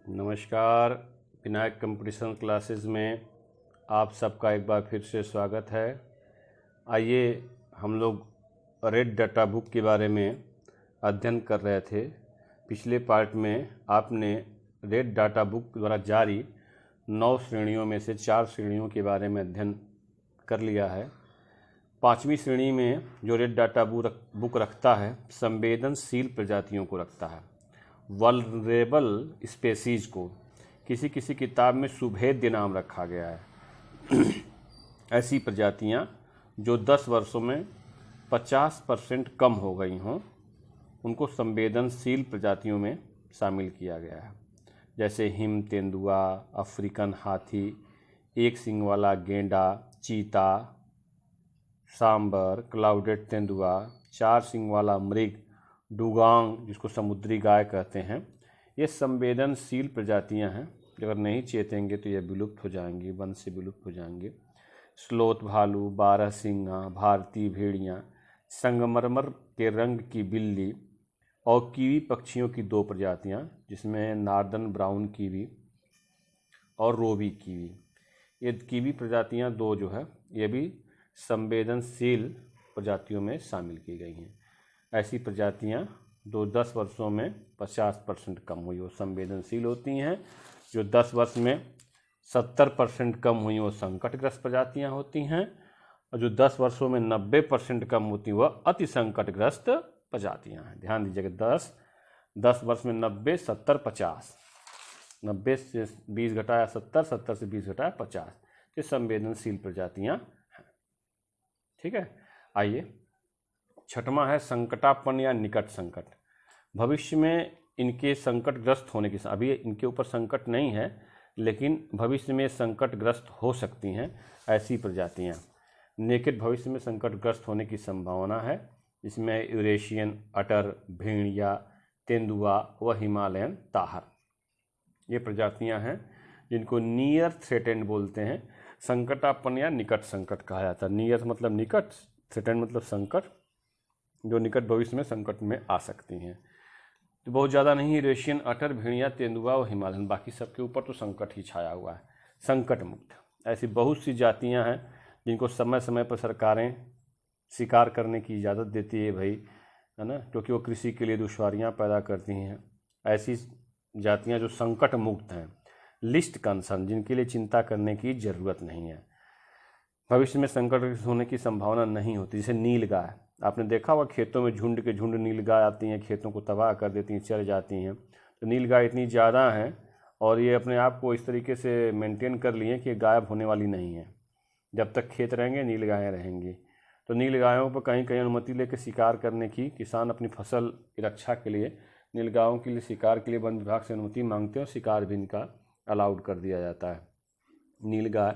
नमस्कार। Vinayak competition classes में आप सबका एक बार फिर से स्वागत है। आइए हम लोग रेड डाटा बुक के बारे में अध्ययन कर रहे थे। पिछले पार्ट में आपने रेड डाटा बुक द्वारा जारी 9 श्रेणियों में से 4 श्रेणियों के बारे में अध्ययन कर लिया है। 5वीं श्रेणी में जो रेड डाटा बुक रखता है, संवेदनशील प्रजातियों को रखता है। वल्नरेबल स्पेसीज़ को किसी किसी किताब में सुभेद्य नाम रखा गया है। ऐसी प्रजातियां जो 10 वर्षों में 50% कम हो गई हों, उनको संवेदनशील प्रजातियों में शामिल किया गया है। जैसे हिम तेंदुआ, अफ्रीकन हाथी, एक सींग वाला गेंडा, चीता, सांबर, क्लाउडेड तेंदुआ, 4 सींग वाला मृग, डुगांग जिसको समुद्री गाय कहते हैं। ये संवेदनशील प्रजातियां हैं जो अगर नहीं चेतेंगे तो ये विलुप्त हो जाएंगी, वन से विलुप्त हो जाएंगे। स्लोथ भालू, 12 सींगा, भारतीय भेड़ियाँ, संगमरमर के रंग की बिल्ली और कीवी पक्षियों की 2 प्रजातियां, जिसमें नॉर्दर्न ब्राउन कीवी और रोबी कीवी। ये कीवी प्रजातियां 2 जो है ये भी संवेदनशील प्रजातियों में शामिल की गई हैं। ऐसी प्रजातियां 10 वर्षों में 50% कम हुई वो संवेदनशील होती हैं। जो 10 वर्ष में 70% कम हुई वो संकटग्रस्त प्रजातियां होती हैं, और जो 10 वर्षों में 90% कम होती वह अति संकटग्रस्त प्रजातियां हैं। ध्यान दीजिएगा, 10 वर्ष में 90, 70, 50, 90 से 20 घटाया 70, 70 से 20 घटाया 50, ये संवेदनशील प्रजातियां हैं। ठीक है, आइए 6वां है संकटापन्न या निकट संकट। भविष्य में इनके संकटग्रस्त होने की, अभी इनके ऊपर संकट नहीं है लेकिन भविष्य में संकटग्रस्त हो सकती हैं ऐसी प्रजातियां। निकट भविष्य में संकटग्रस्त होने की संभावना है। इसमें यूरेशियन अटर, भेड़िया, तेंदुआ व हिमालयन ताहर, ये प्रजातियां हैं जिनको नियर थ्रेटेंड बोलते हैं। संकटापन्न या निकट संकट कहा जाता है। नियर मतलब निकट, थ्रेटेंड मतलब संकट, जो निकट भविष्य में संकट में आ सकती हैं। तो बहुत ज़्यादा नहीं, यूरेशियन अटर, भेड़िया, तेंदुआ और हिमालयन, बाकी सबके ऊपर तो संकट ही छाया हुआ है। संकट मुक्त ऐसी बहुत सी जातियां हैं जिनको समय समय पर सरकारें शिकार करने की इजाज़त देती है भाई, है ना, क्योंकि वो कृषि के लिए दुश्वारियां पैदा करती हैं। ऐसी जातियां जो संकट मुक्त हैं, लिस्ट कंसर्न, जिनके लिए चिंता करने की ज़रूरत नहीं है, भविष्य में संकट होने की संभावना नहीं होती। जैसे नीलगाय, आपने देखा होगा खेतों में झुंड के झुंड नीलगाय आती हैं, खेतों को तबाह कर देती हैं, चर जाती हैं। तो नीलगाय इतनी ज़्यादा हैं और ये अपने आप को इस तरीके से मेंटेन कर लिए कि गायब होने वाली नहीं है। जब तक खेत रहेंगे नीलगायें रहेंगी। तो नीलगायों पर कहीं कहीं अनुमति लेकर शिकार करने की, किसान अपनी फसल की रक्षा के लिए नीलगायों के लिए शिकार के लिए वन विभाग से अनुमति मांगते हैं और शिकार भी इनका अलाउड कर दिया जाता है। नीलगाय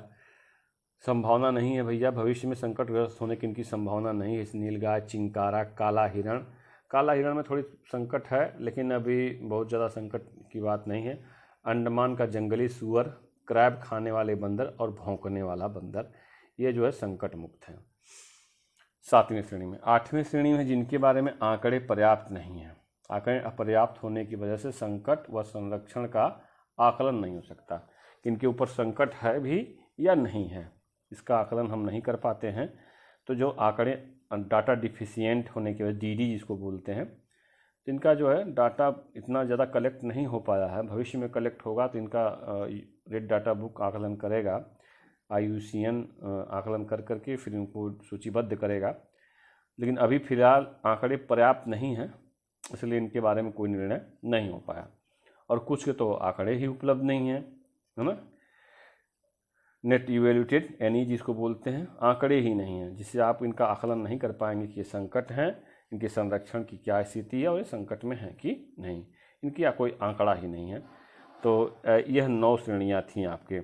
संभावना नहीं है भैया, भविष्य में संकटग्रस्त होने की इनकी संभावना नहीं है। इस नीलगाय, चिंकारा, काला हिरण में थोड़ी संकट है लेकिन अभी बहुत ज़्यादा संकट की बात नहीं है। अंडमान का जंगली सूअर, क्रैब खाने वाले बंदर और भौंकने वाला बंदर, ये जो है संकट मुक्त है। 7वीं श्रेणी में, 8वीं श्रेणी में जिनके बारे में आंकड़े पर्याप्त नहीं हैं, आंकड़े अपर्याप्त होने की वजह से संकट व संरक्षण का आकलन नहीं हो सकता। इनके ऊपर संकट है भी या नहीं है, इसका आकलन हम नहीं कर पाते हैं। तो जो आंकड़े डाटा डिफिशिएंट होने की वजह, डीडी जिसको बोलते हैं, तो इनका जो है डाटा इतना ज़्यादा कलेक्ट नहीं हो पाया है। भविष्य में कलेक्ट होगा तो इनका रेड डाटा बुक आकलन करेगा, IUCN आकलन कर करके फिर इनको सूचीबद्ध करेगा। लेकिन अभी फ़िलहाल आंकड़े पर्याप्त नहीं हैं, इसलिए इनके बारे में कोई निर्णय नहीं हो पाया। और कुछ के तो आंकड़े ही उपलब्ध नहीं हैं, है ना। नेट इवेल्यूटेड NE जिसको बोलते हैं, आंकड़े ही नहीं हैं जिससे आप इनका आकलन नहीं कर पाएंगे कि ये संकट हैं, इनके संरक्षण की क्या स्थिति है और ये संकट में हैं कि नहीं, इनकी कोई आंकड़ा ही नहीं है। तो यह 9 श्रेणियां थीं आपके।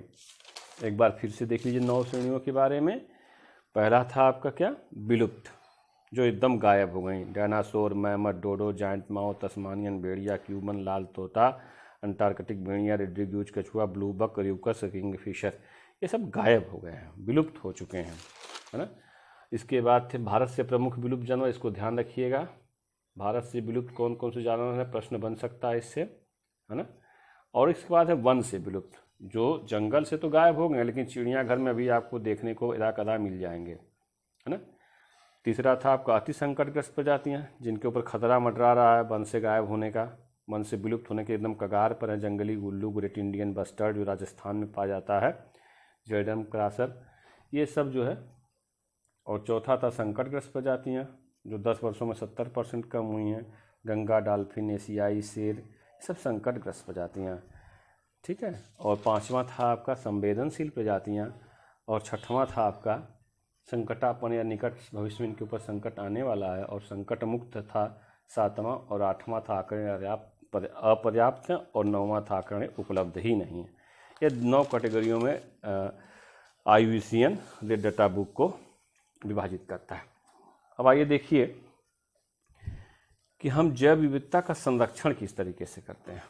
एक बार फिर से देख लीजिए 9 श्रेणियों के बारे में। पहला था आपका क्या, विलुप्त, जो एकदम गायब हो गई। डायनासोर, मैमथ, डोडो, जायंट माओ, तस्मानियन भेड़िया, क्यूबन लाल तोता, अंटार्कटिक भेड़िया, रेड्रीग्यूज कछुआ, ब्लू बक, र्यूकस, किंगफिशर, ये सब गायब हो गए हैं, विलुप्त हो चुके हैं, है ना। इसके बाद थे भारत से प्रमुख विलुप्त जानवर, इसको ध्यान रखिएगा। भारत से विलुप्त कौन कौन से जानवर हैं, प्रश्न बन सकता है इससे, है ना। और इसके बाद है वन से विलुप्त, जो जंगल से तो गायब हो गए लेकिन चिड़ियाघर में अभी आपको देखने को इदा कदा मिल जाएंगे, है ना। तीसरा था आपका अति संकटग्रस्त प्रजातियां, जिनके ऊपर खतरा मंडरा रहा है वन से गायब होने का, वन से विलुप्त होने के एकदम कगार पर है। जंगली उल्लू, ग्रेट इंडियन बस्टर्ड जो राजस्थान में पाया जाता है, जेडम क्रासर, ये सब जो है। और चौथा था संकटग्रस्त प्रजातियां, जो 10 वर्षों में 70% कम हुई हैं। गंगा डॉल्फिन, एशियाई शेर, ये सब संकटग्रस्त प्रजातियां, ठीक है। और पांचवा था आपका संवेदनशील प्रजातियां, और छठवां था आपका संकटापन या निकट भविष्य में इनके ऊपर संकट आने वाला है, और संकट मुक्त था सातवां, और आठवां था आंकड़े अपर्याप्त है, और नौवां था आंकड़े उपलब्ध ही नहीं है। ये 9 कैटेगरियों में IUCN रेड डाटा बुक को विभाजित करता है। अब आइए देखिए कि हम जैव विविधता का संरक्षण किस तरीके से करते हैं।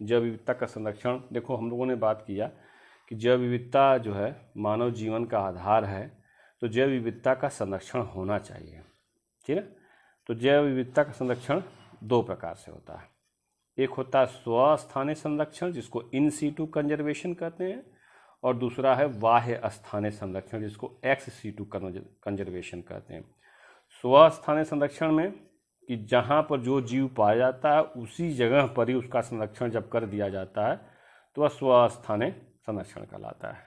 जैव विविधता का संरक्षण, देखो हम लोगों ने बात किया कि जैव विविधता जो है मानव जीवन का आधार है, तो जैव विविधता का संरक्षण होना चाहिए, ठीक है। तो जैव विविधता का संरक्षण 2 प्रकार से होता है। एक होता है स्वस्थानीय संरक्षण, जिसको इन सीटू कंजर्वेशन कहते हैं, और दूसरा है बाह्य स्थानीय संरक्षण, जिसको एक्स सीटू कंजर्वेशन कहते हैं। स्वस्थानीय संरक्षण में कि जहाँ पर जो जीव पाया जाता है उसी जगह पर ही उसका संरक्षण जब कर दिया जाता है तो वह स्वस्थानीय संरक्षण कहलाता है।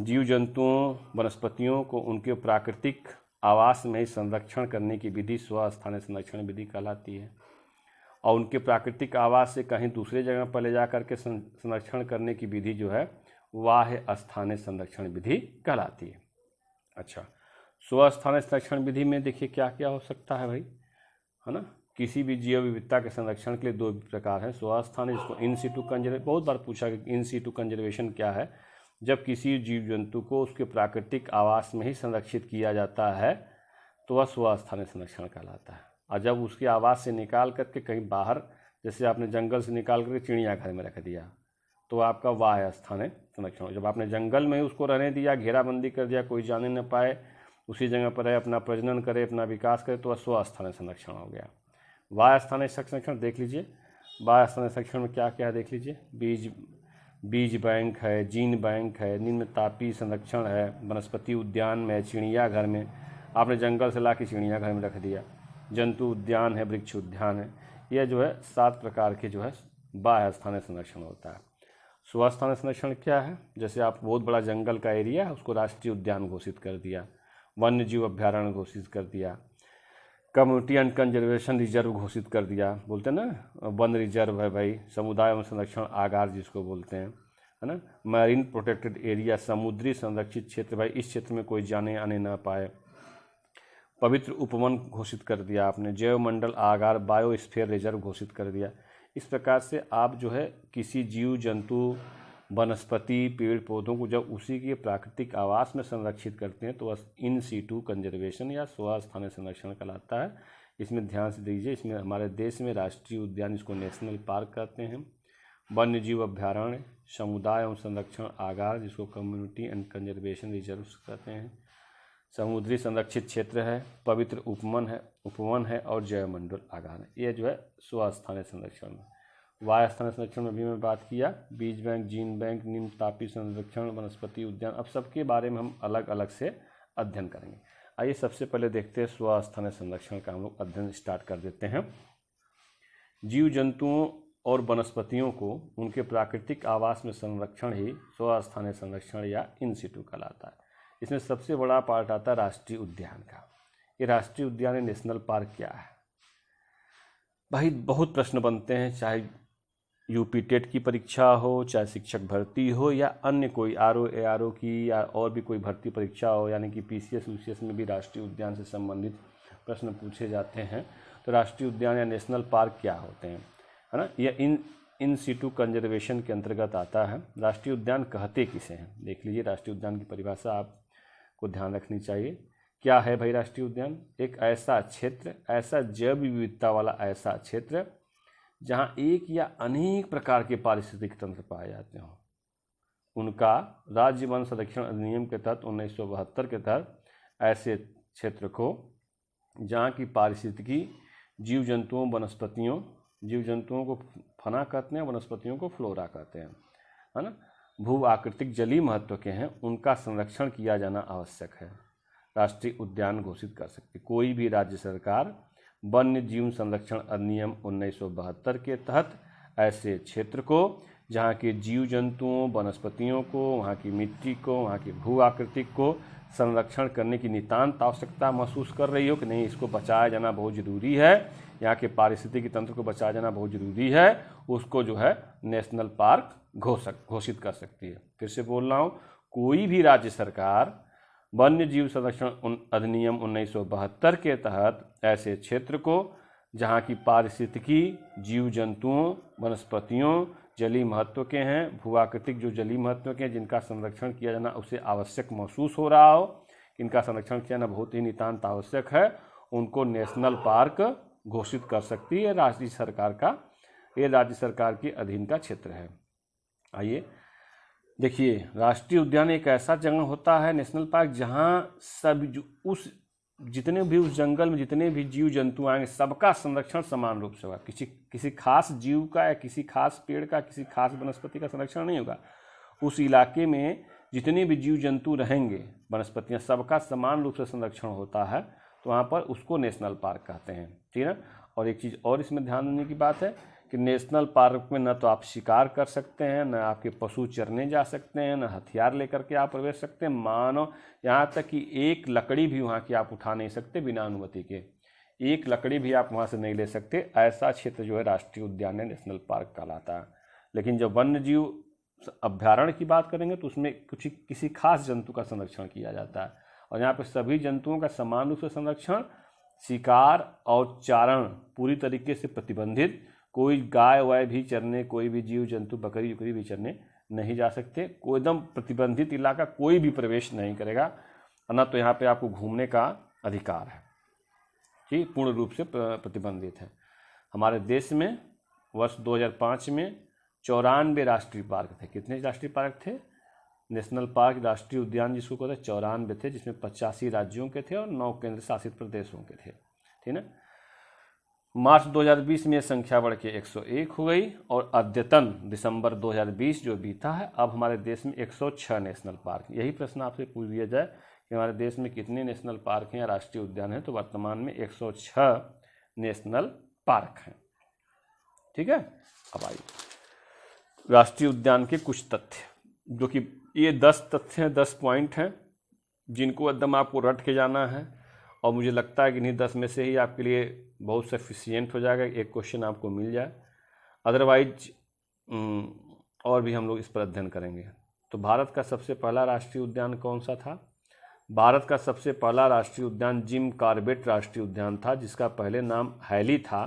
जीव जंतुओं, वनस्पतियों को उनके प्राकृतिक आवास में ही संरक्षण करने की विधि स्वस्थानीय संरक्षण विधि कहलाती है, और उनके प्राकृतिक आवास से कहीं दूसरे जगह पर ले जा करके संरक्षण करने की विधि जो है बाह्य स्थानीय संरक्षण विधि कहलाती है। अच्छा, स्वस्थानीय संरक्षण विधि में देखिए क्या क्या हो सकता है भाई, है ना। किसी भी जैव विविधता के संरक्षण के लिए 2 प्रकार हैं। स्वस्थानीय, जिसको इन सीटू कंजर्वेशन, बहुत बार पूछा कि इन सीटू कंजर्वेशन क्या है। जब किसी जीव जंतु को उसके प्राकृतिक आवास में ही संरक्षित किया जाता है तो वह स्वस्थानीय संरक्षण कहलाता है। और जब उसके आवास से निकाल करके कहीं बाहर, जैसे आपने जंगल से निकाल करके चिड़ियाघर में रख दिया, तो आपका बाह्य स्थानीय संरक्षण। जब आपने जंगल में ही उसको रहने दिया, घेराबंदी कर दिया, कोई जाने न पाए, उसी जगह पर है, अपना प्रजनन करे, अपना विकास करे, तो वह स्वस्थानीय संरक्षण हो गया। बाह्य स्थानीय संरक्षण देख लीजिए, बाह्य स्थानीय संरक्षण में क्या क्या है देख लीजिए। बीज बैंक है, जीन बैंक है, निम्न तापीय संरक्षण है, वनस्पति उद्यान में, चिड़ियाघर में, आपने जंगल से ला के चिड़ियाघर में रख दिया, जंतु उद्यान है, वृक्ष उद्यान है। यह जो है 7 प्रकार के जो है बाह्य स्थानीय संरक्षण होता है। स्वस्थानीय संरक्षण क्या है, जैसे आप बहुत बड़ा जंगल का एरिया है उसको राष्ट्रीय उद्यान घोषित कर दिया, वन्य जीव अभ्यारण्य घोषित कर दिया, कम्युनिटी एंड कंजर्वेशन रिजर्व घोषित कर दिया, बोलते हैं ना वन रिजर्व है भाई, समुदाय एवं संरक्षण आगार जिसको बोलते हैं, है ना। मैरीन प्रोटेक्टेड एरिया, समुद्री संरक्षित क्षेत्र, भाई इस क्षेत्र में कोई जाने आने ना पाए। पवित्र उपवन घोषित कर दिया आपने, जैव मंडल आगार, बायोस्फीयर रिजर्व घोषित कर दिया। इस प्रकार से आप जो है किसी जीव जंतु, वनस्पति, पेड़ पौधों को जब उसी के प्राकृतिक आवास में संरक्षित करते हैं तो वह इन सीटू कंजर्वेशन या स्वस्थानीय संरक्षण कहलाता है। इसमें ध्यान से दीजिए, इसमें हमारे देश में राष्ट्रीय उद्यान, इसको नेशनल पार्क कहते हैं, वन्य जीव अभ्यारण्य, समुदाय एवं संरक्षण आगार जिसको कम्युनिटी एंड कंजर्वेशन रिजर्व कहते हैं, समुद्री संरक्षित क्षेत्र है, पवित्र उपवन है और जैव मंडल आगार है। ये जो है स्वस्थानीय संरक्षण में। बाह्य स्थानीय संरक्षण में भी मैं बात किया, बीज बैंक, जीन बैंक, निम्न तापीय संरक्षण, वनस्पति उद्यान, अब सबके बारे में हम अलग अलग से अध्ययन करेंगे। आइए सबसे पहले देखते हैं स्वस्थानीय संरक्षण का हम लोग अध्ययन स्टार्ट कर देते हैं। जीव जंतुओं और वनस्पतियों को उनके प्राकृतिक आवास में संरक्षण ही स्वस्थानीय संरक्षण या इन सीटू कहलाता है। इसमें सबसे बड़ा पार्ट आता है राष्ट्रीय उद्यान का। ये राष्ट्रीय उद्यान, नेशनल पार्क क्या है भाई, बहुत प्रश्न बनते हैं, चाहे यूपी टेट की परीक्षा हो, चाहे शिक्षक भर्ती हो, या अन्य कोई आरओ एआरओ की या और भी कोई भर्ती परीक्षा हो, यानी कि पीसीएस यूसीएस में भी राष्ट्रीय उद्यान से संबंधित प्रश्न पूछे जाते हैं। तो राष्ट्रीय उद्यान या नेशनल पार्क क्या होते हैं, है ना। यह इन सीटू कंजर्वेशन के अंतर्गत आता है। राष्ट्रीय उद्यान कहते किसे हैं, देख लीजिए, राष्ट्रीय उद्यान की परिभाषा आपको ध्यान रखनी चाहिए। क्या है भाई राष्ट्रीय उद्यान? एक ऐसा क्षेत्र, ऐसा जैव विविधता वाला ऐसा क्षेत्र जहां एक या अनेक प्रकार के पारिस्थितिक तंत्र पाए जाते हों। उनका राज्य वन संरक्षण अधिनियम के तहत 1972 के तहत ऐसे क्षेत्र को जहाँ की पारिस्थितिकी जीव जंतुओं को फना कहते हैं, वनस्पतियों को फ्लोरा कहते हैं, है ना। भू आकृतिक जलीय महत्व के हैं, उनका संरक्षण किया जाना आवश्यक है। राष्ट्रीय उद्यान घोषित कर सकती कोई भी राज्य सरकार वन्य जीव संरक्षण अधिनियम 1972 के तहत ऐसे क्षेत्र को जहाँ के जीव जंतुओं, वनस्पतियों को, वहाँ की मिट्टी को, वहाँ की भू आकृतिक को संरक्षण करने की नितांत आवश्यकता महसूस कर रही हो कि नहीं, इसको बचाया जाना बहुत ज़रूरी है, यहाँ के पारिस्थितिकी तंत्र को बचाया जाना बहुत ज़रूरी है, उसको जो है नेशनल पार्क घोषित कर सकती है। फिर से बोल रहा हूँ, कोई भी राज्य सरकार वन्य जीव संरक्षण अधिनियम 1972 के तहत ऐसे क्षेत्र को जहाँ की पारिस्थितिकी, जीव जंतुओं, वनस्पतियों जलीय महत्व के हैं, भूआकृतिक जो जलीय महत्व के हैं, जिनका संरक्षण किया जाना उसे आवश्यक महसूस हो रहा हो, इनका संरक्षण किया जाना बहुत ही नितांत आवश्यक है, उनको नेशनल पार्क घोषित कर सकती है राज्य सरकार का। ये राज्य सरकार के अधीन का क्षेत्र है। आइए देखिए, राष्ट्रीय उद्यान एक ऐसा जगह होता है, नेशनल पार्क, जहाँ सब जितने भी उस जंगल में जितने भी जीव जंतु आएंगे सबका संरक्षण समान रूप से होगा। किसी खास जीव का या किसी खास पेड़ का, किसी खास वनस्पति का संरक्षण नहीं होगा। उस इलाके में जितने भी जीव जंतु रहेंगे, वनस्पतियां, सबका समान रूप से संरक्षण होता है, तो वहाँ पर उसको नेशनल पार्क कहते हैं, ठीक है। और एक चीज़ और इसमें ध्यान देने की बात है कि नेशनल पार्क में न तो आप शिकार कर सकते हैं, न आपके पशु चरने जा सकते हैं, न हथियार लेकर के आप प्रवेश सकते हैं, मानो यहाँ तक कि एक लकड़ी भी वहाँ की आप उठा नहीं सकते बिना अनुमति के, एक लकड़ी भी आप वहाँ से नहीं ले सकते। ऐसा क्षेत्र जो है राष्ट्रीय उद्यान है, नेशनल पार्क कहलाता है। लेकिन जब वन्य जीव अभ्यारण्य की बात करेंगे तो उसमें किसी खास जंतु का संरक्षण किया जाता है, और यहाँ पर सभी जंतुओं का समान रूप से संरक्षण, शिकार और चारण पूरी तरीके से प्रतिबंधित, कोई गाय वाय भी चरने, कोई भी जीव जंतु बकरी उकरी भी चरने नहीं जा सकते, कोई एकदम प्रतिबंधित इलाका, कोई भी प्रवेश नहीं करेगा, ना तो यहाँ पे आपको घूमने का अधिकार है, ठीक, पूर्ण रूप से प्रतिबंधित है। हमारे देश में वर्ष 2005 में 94 राष्ट्रीय पार्क थे। कितने राष्ट्रीय पार्क थे? नेशनल पार्क, राष्ट्रीय उद्यान जिसको कहते हैं, 94 थे, जिसमें 85 राज्यों के थे और 9 केंद्र शासित प्रदेशों के थे, ठीक ना। मार्च 2020 में संख्या बढ़ के 101 हो गई, और अद्यतन दिसंबर 2020 जो बीता है, अब हमारे देश में 106 नेशनल पार्क। यही प्रश्न आपसे पूछ लिया जाए कि हमारे देश में कितने नेशनल पार्क हैं या राष्ट्रीय उद्यान हैं, तो वर्तमान में 106 नेशनल पार्क हैं, ठीक है। अब आइए राष्ट्रीय उद्यान के कुछ तथ्य, जो कि ये 10 तथ्य हैं, 10 पॉइंट हैं, जिनको एकदम आपको रट के जाना है, और मुझे लगता है कि इन्हीं 10 में से ही आपके लिए बहुत सफिशियंट हो जाएगा, एक क्वेश्चन आपको मिल जाए। अदरवाइज और भी हम लोग इस पर अध्ययन करेंगे। तो भारत का सबसे पहला राष्ट्रीय उद्यान कौन सा था? भारत का सबसे पहला राष्ट्रीय उद्यान जिम कॉर्बेट राष्ट्रीय उद्यान था, जिसका पहले नाम हैली था,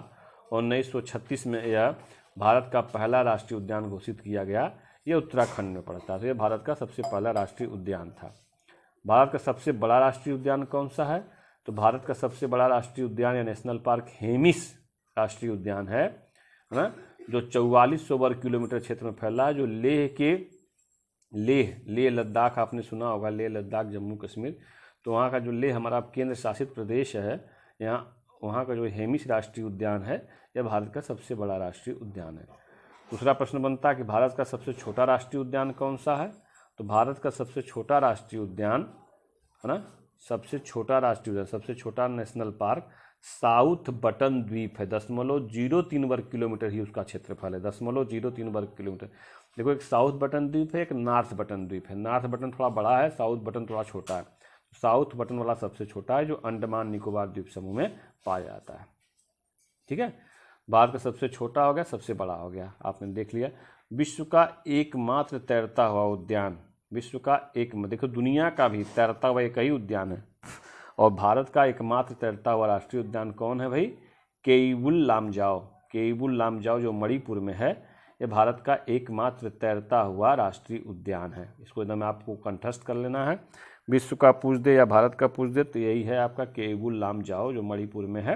और 1936 में यह भारत का पहला राष्ट्रीय उद्यान घोषित किया गया। ये उत्तराखंड में पड़ता है, तो यह भारत का सबसे पहला राष्ट्रीय उद्यान था। भारत का सबसे बड़ा राष्ट्रीय उद्यान कौन सा है? तो भारत का सबसे बड़ा राष्ट्रीय उद्यान या नेशनल पार्क हेमिस राष्ट्रीय उद्यान है ना, जो 4400 वर्ग किलोमीटर क्षेत्र में फैला है, जो लेह लद्दाख, आपने सुना होगा, लेह लद्दाख जम्मू कश्मीर, तो वहाँ का जो लेह हमारा केंद्र शासित प्रदेश है, वहाँ का जो हेमिस राष्ट्रीय उद्यान है, यह भारत का सबसे बड़ा राष्ट्रीय उद्यान है। दूसरा प्रश्न बनता है कि भारत का सबसे छोटा राष्ट्रीय उद्यान कौन सा है? तो भारत का सबसे छोटा राष्ट्रीय उद्यान है ना, सबसे छोटा राष्ट्रीय उद्यान, सबसे छोटा नेशनल पार्क साउथ बटन द्वीप है। 0.03 वर्ग किलोमीटर ही उसका क्षेत्रफल है, 0.03 वर्ग किलोमीटर। देखो, एक साउथ बटन द्वीप है, एक नॉर्थ बटन द्वीप है। नॉर्थ बटन थोड़ा बड़ा है, साउथ बटन थोड़ा छोटा है। साउथ बटन वाला सबसे छोटा है, जो अंडमान निकोबार द्वीप समूह में पाया जाता है, ठीक है। भारत का सबसे छोटा हो गया, सबसे बड़ा हो गया, आपने देख लिया। विश्व का एकमात्र तैरता हुआ उद्यान, विश्व का एक, देखो दुनिया का भी तैरता हुआ एक ही उद्यान है, और भारत का एकमात्र तैरता हुआ राष्ट्रीय उद्यान कौन है भाई? केइबुल लामजाओ। केइबुल लामजाओ जो मणिपुर में है, ये भारत का एकमात्र तैरता हुआ राष्ट्रीय उद्यान है। इसको एकदम आपको कंठस्थ कर लेना है। विश्व का पूछ दे या भारत का पूछ दे तो यही है आपका केइबुल लामजाओ, जो मणिपुर में है।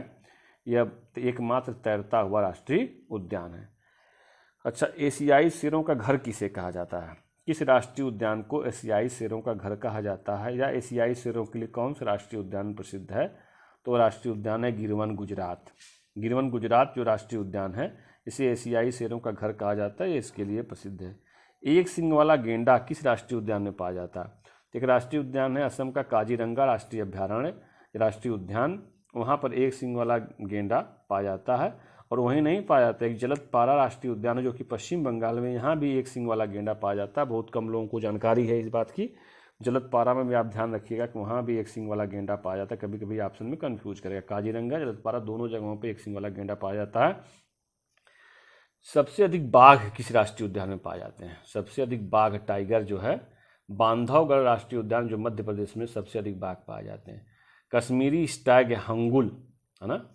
यह एकमात्र तैरता हुआ राष्ट्रीय उद्यान है। अच्छा, एशियाई शेरों का घर किसे कहा जाता है? किस राष्ट्रीय उद्यान को एशियाई शेरों का घर कहा जाता है, या एशियाई शेरों के लिए कौन सा राष्ट्रीय उद्यान प्रसिद्ध है? तो राष्ट्रीय उद्यान है गिरवन गुजरात। गिरवन गुजरात जो राष्ट्रीय उद्यान है, इसे एशियाई शेरों का घर कहा जाता है, ये इसके लिए प्रसिद्ध है। एक सींग वाला गेंडा किस राष्ट्रीय उद्यान में पाया जाता है? एक राष्ट्रीय उद्यान है असम का काजीरंगा राष्ट्रीय अभ्यारण्य राष्ट्रीय उद्यान, वहाँ पर एक सींग वाला गेंडा पाया जाता है। और वहीं नहीं पाया जाता, एक जलदपारा राष्ट्रीय उद्यान है जो कि पश्चिम बंगाल में, यहाँ भी एक सींग वाला गेंडा पाया जाता है। बहुत कम लोगों को जानकारी है इस बात की। जलदपारा में भी आप ध्यान रखिएगा कि वहाँ भी एक सींग वाला गेंडा पाया जाता है, कभी कभी ऑप्शन में कंफ्यूज करेगा। काजीरंगा जलदपारा दोनों जगहों पे एक सींग वाला गेंडा पाया जाता है। सबसे अधिक बाघ किस राष्ट्रीय उद्यान में पाए जाते हैं? सबसे अधिक बाघ टाइगर जो है बांधवगढ़ राष्ट्रीय उद्यान जो मध्य प्रदेश में सबसे अधिक बाघ पाए जाते हैं। कश्मीरी स्टैग हंगुल है ना,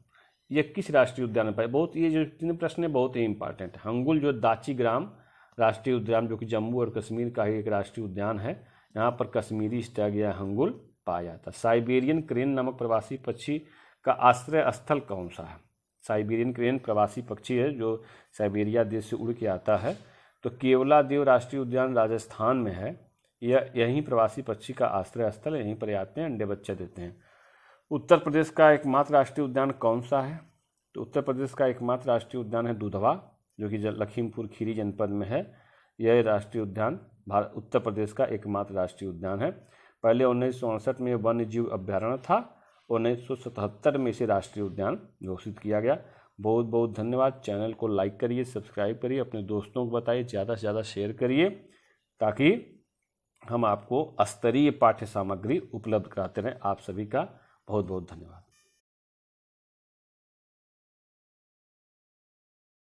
ये किस राष्ट्रीय उद्यान में पाए? बहुत ये जो तीन प्रश्न है बहुत ही इंपॉर्टेंट है। हंगुल जो दाचीग्राम राष्ट्रीय उद्यान जो कि जम्मू और कश्मीर का ही एक राष्ट्रीय उद्यान है, यहाँ पर कश्मीरी स्टैग या हंगुल पाया जाता है। साइबेरियन क्रेन नामक प्रवासी पक्षी का आश्रय स्थल कौन सा है? साइबेरियन क्रेन प्रवासी पक्षी है जो साइबेरिया देश से उड़ के आता है, तो केवलादेव राष्ट्रीय उद्यान राजस्थान में है। यहीं प्रवासी पक्षी का आश्रय स्थल है, यहीं पर आते हैं, अंडे बच्चे देते हैं। उत्तर प्रदेश का एकमात्र राष्ट्रीय उद्यान कौन सा है? तो उत्तर प्रदेश का एकमात्र राष्ट्रीय उद्यान है दुधवा, जो कि लखीमपुर खीरी जनपद में है। यह राष्ट्रीय उद्यान उत्तर प्रदेश का एकमात्र राष्ट्रीय उद्यान है। पहले 1968 में वन्य जीव अभ्यारण्य था, 1977 में इसे राष्ट्रीय उद्यान घोषित किया गया। बहुत बहुत धन्यवाद। चैनल को लाइक करिए, सब्सक्राइब करिए, अपने दोस्तों को बताइए, ज़्यादा से ज़्यादा शेयर करिए, ताकि हम आपको स्तरीय पाठ्य सामग्री उपलब्ध कराते रहें। आप सभी का बहुत बहुत धन्यवाद।